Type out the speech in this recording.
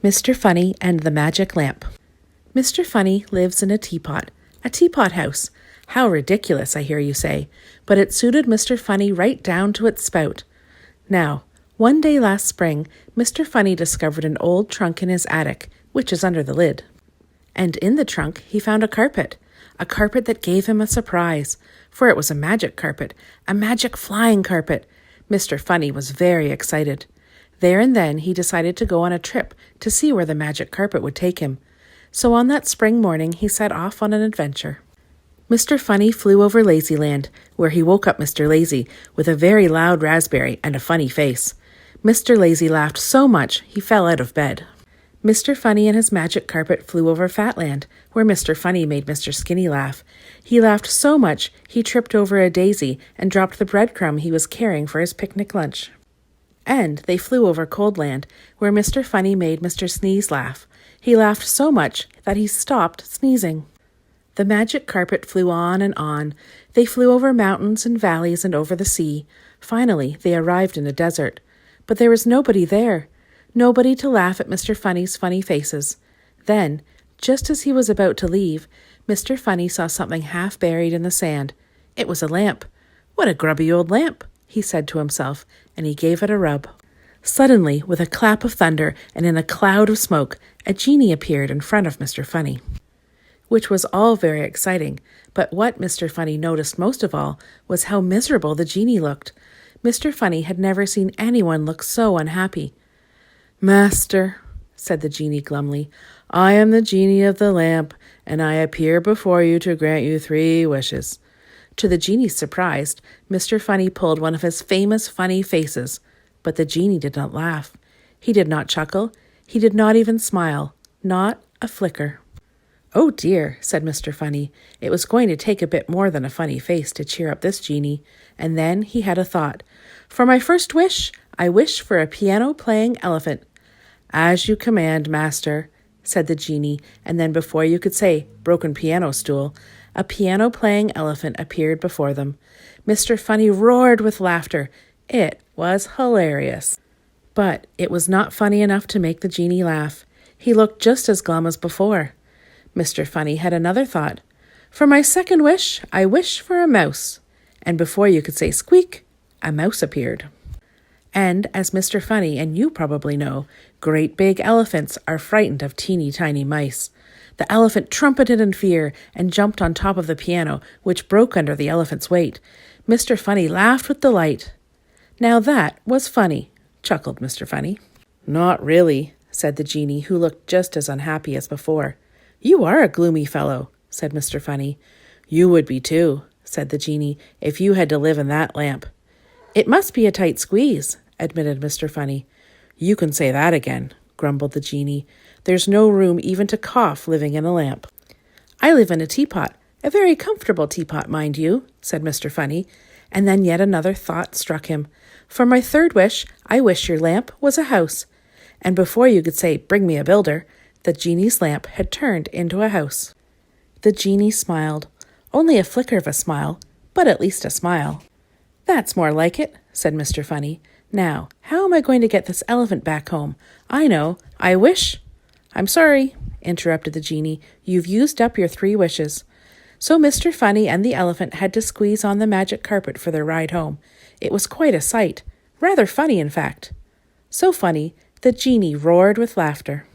Mr. Funny and the Magic Lamp. Mr. Funny lives in a teapot house. How ridiculous, I hear you say, but it suited Mr. Funny right down to its spout. Now, one day last spring, Mr. Funny discovered an old trunk in his attic, which is under the lid. And in the trunk he found a carpet that gave him a surprise, for it was a magic carpet, a magic flying carpet. Mr. Funny was very excited. There and then he decided to go on a trip to see where the magic carpet would take him. So on that spring morning he set off on an adventure. Mr. Funny flew over Lazyland, where he woke up Mr. Lazy with a very loud raspberry and a funny face. Mr. Lazy laughed so much he fell out of bed. Mr. Funny and his magic carpet flew over Fatland, where Mr. Funny made Mr. Skinny laugh. He laughed so much he tripped over a daisy and dropped the breadcrumb he was carrying for his picnic lunch. And they flew over Coldland, where Mr. Funny made Mr. Sneeze laugh. He laughed so much that he stopped sneezing. The magic carpet flew on and on. They flew over mountains and valleys and over the sea. Finally, they arrived in a desert. But there was nobody there. Nobody to laugh at Mr. Funny's funny faces. Then, just as he was about to leave, Mr. Funny saw something half buried in the sand. It was a lamp. "What a grubby old lamp," he said to himself, and he gave it a rub. Suddenly, with a clap of thunder and in a cloud of smoke, a genie appeared in front of Mr. Funny. Which was all very exciting, but what Mr. Funny noticed most of all was how miserable the genie looked. Mr. Funny had never seen anyone look so unhappy. "Master," said the genie glumly, "I am the genie of the lamp, and I appear before you to grant you 3 wishes. To the genie's surprise, Mr. Funny pulled one of his famous funny faces, but the genie did not laugh. He did not chuckle. He did not even smile. Not a flicker. "Oh dear," said Mr. Funny. It was going to take a bit more than a funny face to cheer up this genie, and then he had a thought. "For my first wish, I wish for a piano-playing elephant." "As you command, master," said the genie, and then before you could say broken piano stool, a piano-playing elephant appeared before them. Mr. Funny roared with laughter. It was hilarious. But it was not funny enough to make the genie laugh. He looked just as glum as before. Mr. Funny had another thought. "For my second wish, I wish for a mouse." And before you could say squeak, a mouse appeared. And as Mr. Funny and you probably know, great big elephants are frightened of teeny tiny mice. The elephant trumpeted in fear and jumped on top of the piano, which broke under the elephant's weight. Mr. Funny laughed with delight. "Now that was funny," chuckled Mr. Funny. "Not really," said the genie, who looked just as unhappy as before. "You are a gloomy fellow," said Mr. Funny. "You would be too," said the genie, "if you had to live in that lamp." "It must be a tight squeeze," admitted Mr. Funny. "You can say that again," grumbled the genie. "There's no room even to cough living in a lamp." "I live in a teapot, a very comfortable teapot, mind you," said Mr. Funny, and then yet another thought struck him. "For my third wish, I wish your lamp was a house." And before you could say, "Bring me a builder," the genie's lamp had turned into a house. The genie smiled. Only a flicker of a smile, but at least a smile. "That's more like it," said Mr. Funny. "Now, how am I going to get this elephant back home? I know. I wish—" "I'm sorry," interrupted the genie. "You've used up your 3 wishes." So Mr. Funny and the elephant had to squeeze on the magic carpet for their ride home. It was quite a sight. Rather funny, in fact. So funny, the genie roared with laughter.